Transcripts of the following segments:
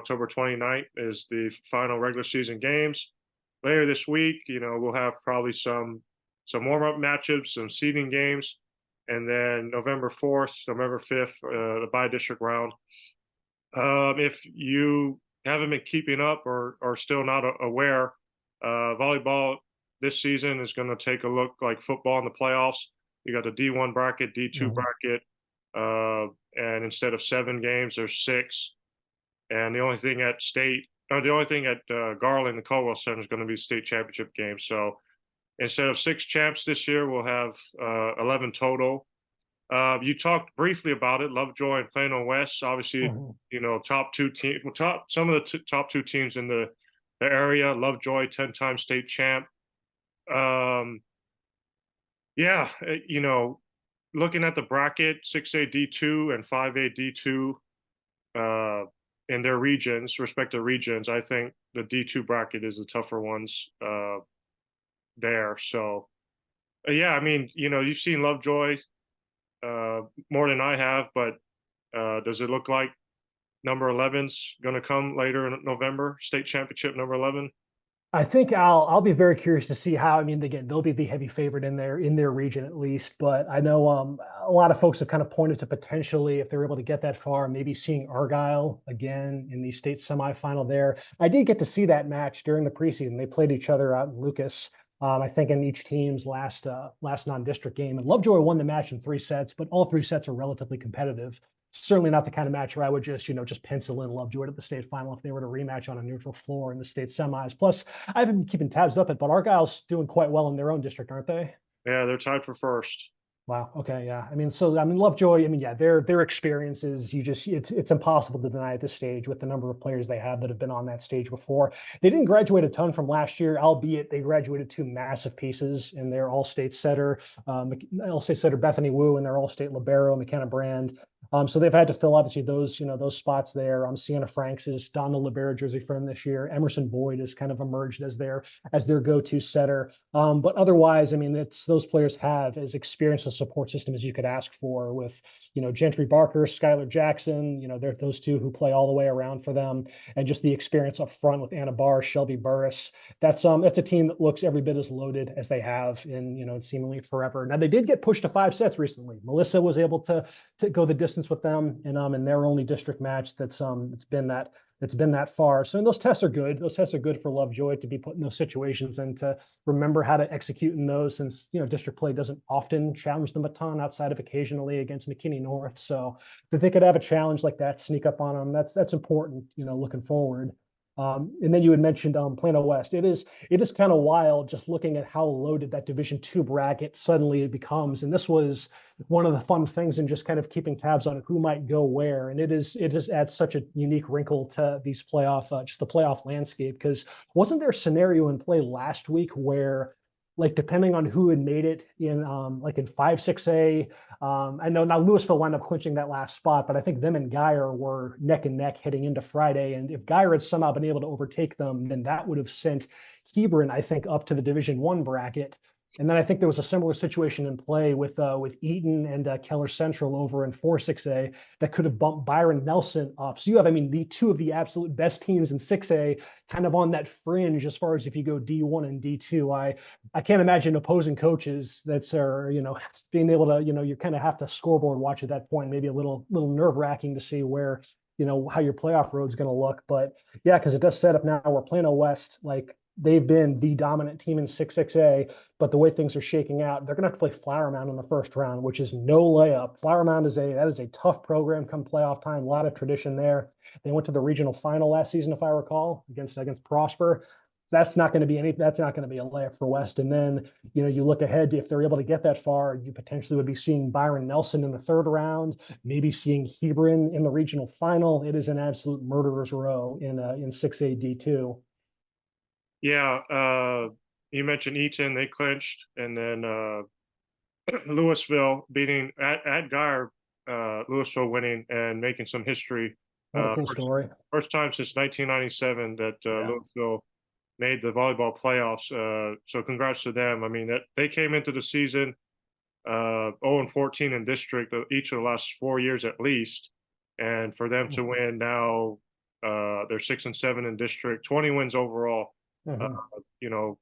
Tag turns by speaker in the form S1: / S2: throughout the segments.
S1: October 29th is the final regular season games. Later this week, we'll have probably some warm-up matchups, some seeding games, and then November 4th, November 5th, the bi-district round. If you haven't been keeping up or are still not aware, volleyball this season is going to take a look like football in the playoffs. You got the D1 bracket, D2 bracket, and instead of 7 games, there's 6. And the only thing at Garland, the Caldwell Center, is going to be state championship game. So instead of 6 champs this year, we'll have 11 total. You talked briefly about it, Lovejoy and Plano West. Obviously, top 2 teams, some of the top 2 teams in the area. Lovejoy, 10-time state champ. Looking at the bracket, 6A D2 and 5A D2 in their regions, respective regions, I think the D2 bracket is the tougher ones there. So, you've seen Lovejoy more than I have, but does it look like number 11's going to come later in November, state championship number 11?
S2: I think I'll be very curious to see how. I mean, again, they'll be the heavy favorite in their region at least. But I know a lot of folks have kind of pointed to potentially, if they're able to get that far, maybe seeing Argyle again in the state semifinal there. I did get to see that match during the preseason. They played each other out in Lucas. I think in each team's last non-district game, and Lovejoy won the match in 3 sets, but all 3 sets are relatively competitive. Certainly not the kind of match where I would just pencil in Lovejoy at the state final if they were to rematch on a neutral floor in the state semis. Plus, I haven't been keeping tabs up it, but Argyle's doing quite well in their own district, aren't they?
S1: Yeah, they're tied for first.
S2: Wow. Okay. Yeah. Lovejoy. Their experiences. It's impossible to deny at this stage with the number of players they have that have been on that stage before. They didn't graduate a ton from last year, albeit they graduated 2 massive pieces in their All-State setter, Bethany Wu, and their All-State libero McKenna Brand. So they've had to fill obviously those spots there. Sienna Franks is donned the libero jersey for them this year. Emerson Boyd has kind of emerged as their go-to setter. But otherwise, those players have as experienced a support system as you could ask for with, Gentry Barker, Skylar Jackson, they're those 2 who play all the way around for them, and just the experience up front with Anna Barr, Shelby Burris. That's a team that looks every bit as loaded as they have in seemingly forever. Now they did get pushed to 5 sets recently. Melissa was able to go the distance with them in their only district match that's been that far. So those tests are good. Those tests are good for Lovejoy to be put in those situations and to remember how to execute in those, since district play doesn't often challenge them a ton outside of occasionally against McKinney North. So that they could have a challenge like that sneak up on them, that's important, looking forward. And then you had mentioned Plano West. It is kind of wild just looking at how loaded that Division II bracket suddenly it becomes. And this was one of the fun things in just kind of keeping tabs on who might go where. And it just adds such a unique wrinkle to these just the playoff landscape. Because wasn't there a scenario in play last week where, like, depending on who had made it in 5-6A, I know now Louisville wound up clinching that last spot, but I think them and Geyer were neck and neck heading into Friday. And if Geyer had somehow been able to overtake them, then that would have sent Hebron, I think, up to the Division I bracket. And then I think there was a similar situation in play with Eaton and Keller Central over in 4-6A that could have bumped Byron Nelson up. So you have, the 2 of the absolute best teams in 6A kind of on that fringe as far as if you go D1 and D2. I can't imagine opposing coaches being able to, you kind of have to scoreboard watch at that point, maybe a little nerve-wracking to see where, how your playoff road is going to look. But yeah, because it does set up now where Plano West, they've been the dominant team in 6-6A, but the way things are shaking out, they're going to have to play Flower Mound in the first round, which is no layup. Flower Mound is a tough program come playoff time. A lot of tradition there. They went to the regional final last season, if I recall, against Prosper. That's not going to be a layup for West. And then, you look ahead to if they're able to get that far, you potentially would be seeing Byron Nelson in the 3rd round, maybe seeing Hebron in the regional final. It is an absolute murderer's row in 6A D2.
S1: Yeah, you mentioned Eaton, they clinched, and then Louisville beating at Geyer, Louisville winning and making some history.
S2: What a cool story.
S1: First time since 1997 that Louisville made the volleyball playoffs. So congrats to them. That they came into the season 0-14 in district each of the last 4 years at least, and for them to win now They're 6-7 in district, 20 wins overall. Uh,
S2: Mhm.
S1: you know,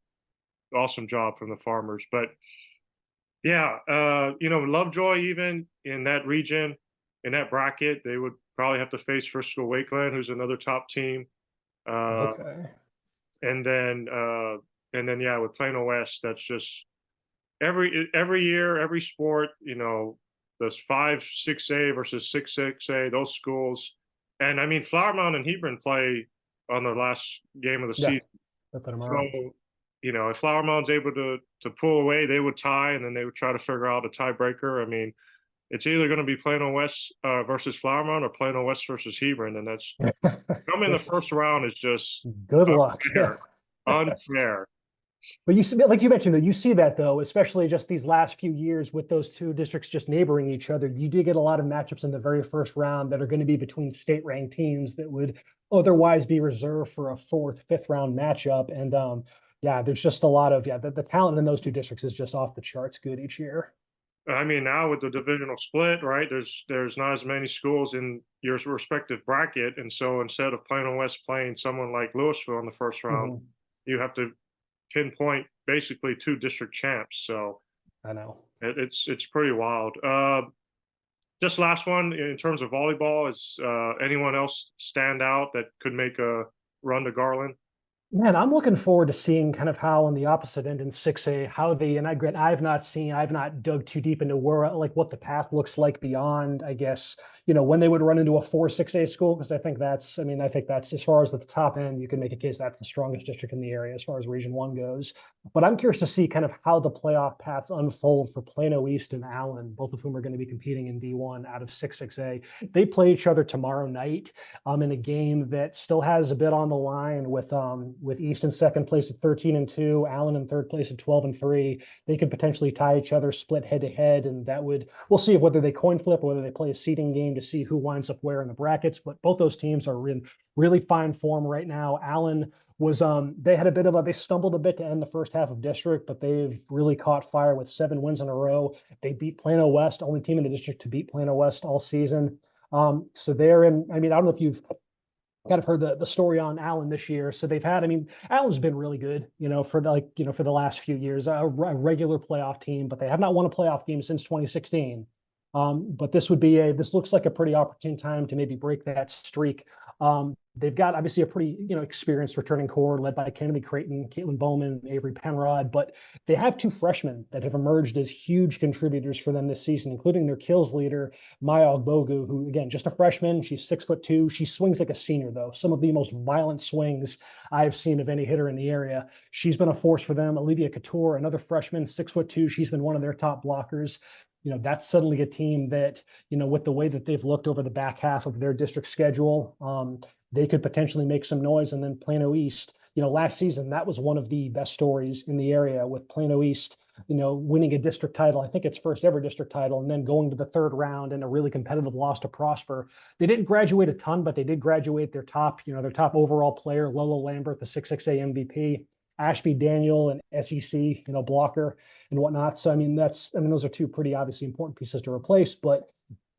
S1: awesome job from the Farmers. But yeah, Lovejoy, even in that region, in that bracket, they would probably have to face Frisco Wakeland, who's another top team. Uh,
S2: Okay.
S1: and then yeah, with Plano West, that's just every year, every sport, there's 5-6A versus 6-6A, those schools. And I mean, Flower Mound and Hebron play on the last game of the
S2: Yeah,
S1: season.
S2: got that
S1: So,
S2: tomorrow.
S1: if Flower Mound's able to pull away, they would tie, and then they would try to figure out a tiebreaker. I mean, it's either going to be Plano West versus Flower Mound or Plano West versus Hebron, and that's coming in the first round is just
S2: Good luck. Yeah.
S1: unfair, unfair.
S2: But you see, like you mentioned, though, you see that though, especially just these last few years with those two districts just neighboring each other. You do get a lot of matchups in the very first round that are going to be between state-ranked teams that would otherwise be reserved for a fourth, fifth round matchup. And yeah, there's just a lot of the talent in those two districts is just off the charts good each year.
S1: I mean, now with the divisional split, right? There's not as many schools in your respective bracket, and so instead of Plano West playing someone like Louisville in the first round,
S2: Mhm.
S1: you have to pinpoint basically two district champs. So
S2: I know.
S1: it's pretty wild. Just last one in terms of volleyball, is anyone else stand out that could make a run to Garland?
S2: Man, I'm looking forward to seeing kind of how on the opposite end in 6A, how they, and I've not dug too deep into where, like what the path looks like beyond, I guess, when they would run into a 4-6A school, because I think that's as far as at the top end, you can make a case that's the strongest district in the area as far as Region 1 goes. But I'm curious to see kind of how the playoff paths unfold for Plano East and Allen, both of whom are going to be competing in D1 out of 6A. They play each other tomorrow night in a game that still has a bit on the line with East in second place at 13-2, Allen in third place at 12-3. They could potentially tie each other, split head to head, and we'll see whether they coin flip or whether they play a seeding game to see who winds up where in the brackets. But both those teams are in really fine form right now. Allen was they stumbled a bit to end the first half of district, but they've really caught fire with 7 wins in a row. They beat Plano West, only team in the district to beat Plano West all season. So they're in. I mean, I don't know if you've kind of heard the story on Allen this year. So they've had. I mean, Allen's been really good, for the last few years, a regular playoff team, but they have not won a playoff game since 2016. But this looks like a pretty opportune time to maybe break that streak. They've got obviously a pretty experienced returning core led by Kennedy Creighton, Caitlin Bowman, Avery Penrod, but they have 2 freshmen that have emerged as huge contributors for them this season, including their kills leader, Maya Ogbogu, who again just a freshman. She's 6'2". She swings like a senior though. Some of the most violent swings I've seen of any hitter in the area. She's been a force for them. Olivia Couture, another freshman, 6'2". She's been one of their top blockers. That's suddenly a team that, with the way that they've looked over the back half of their district schedule, they could potentially make some noise. And then Plano East, last season, that was one of the best stories in the area with Plano East, winning a district title. I think it's first ever district title, and then going to the third round in a really competitive loss to Prosper. They didn't graduate a ton, but they did graduate their top overall player, Lola Lambert, the 6-6A MVP, Ashby Daniel, an SEC, blocker and whatnot. So, those are two pretty obviously important pieces to replace, but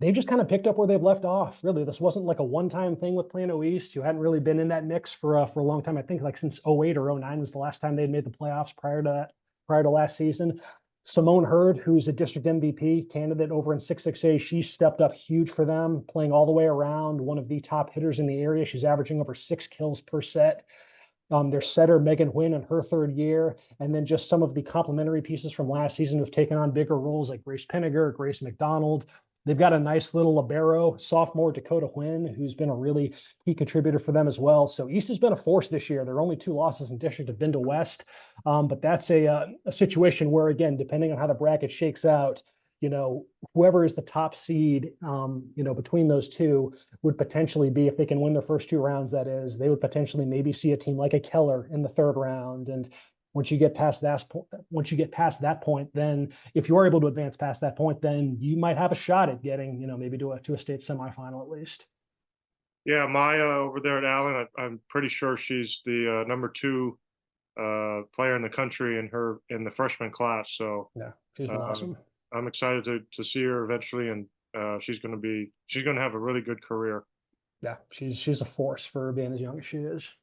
S2: they've just kind of picked up where they've left off. Really, this wasn't like a one-time thing with Plano East, who hadn't really been in that mix for a long time. I think like since 08 or 09 was the last time they'd made the playoffs prior to last season. Simone Hurd, who's a district MVP candidate over in 6-6A, she stepped up huge for them, playing all the way around, one of the top hitters in the area. She's averaging over 6 kills per set. Their setter, Megan Wynn, in her third year, and then just some of the complementary pieces from last season who've taken on bigger roles like Grace Pinniger, Grace McDonald. They've got a nice little libero, sophomore Dakota Wynn, who's been a really key contributor for them as well. So East has been a force this year. Their only 2 losses in district have been to West, but that's a situation where, again, depending on how the bracket shakes out, whoever is the top seed, between those two would potentially be, if they can win their first 2 rounds, that is, they would potentially maybe see a team like a Keller in the third round. And once you get past that point, then if you are able to advance past that point, then you might have a shot at getting, maybe to a state semifinal at least.
S1: Yeah, Maya over there at Allen, I'm pretty sure she's the number 2 player in the country in the freshman class. So
S2: Yeah, she's been
S1: uh,
S2: awesome.
S1: I'm excited to see her eventually, and she's going to have a really good career.
S2: Yeah, she's a force for being as young as she is.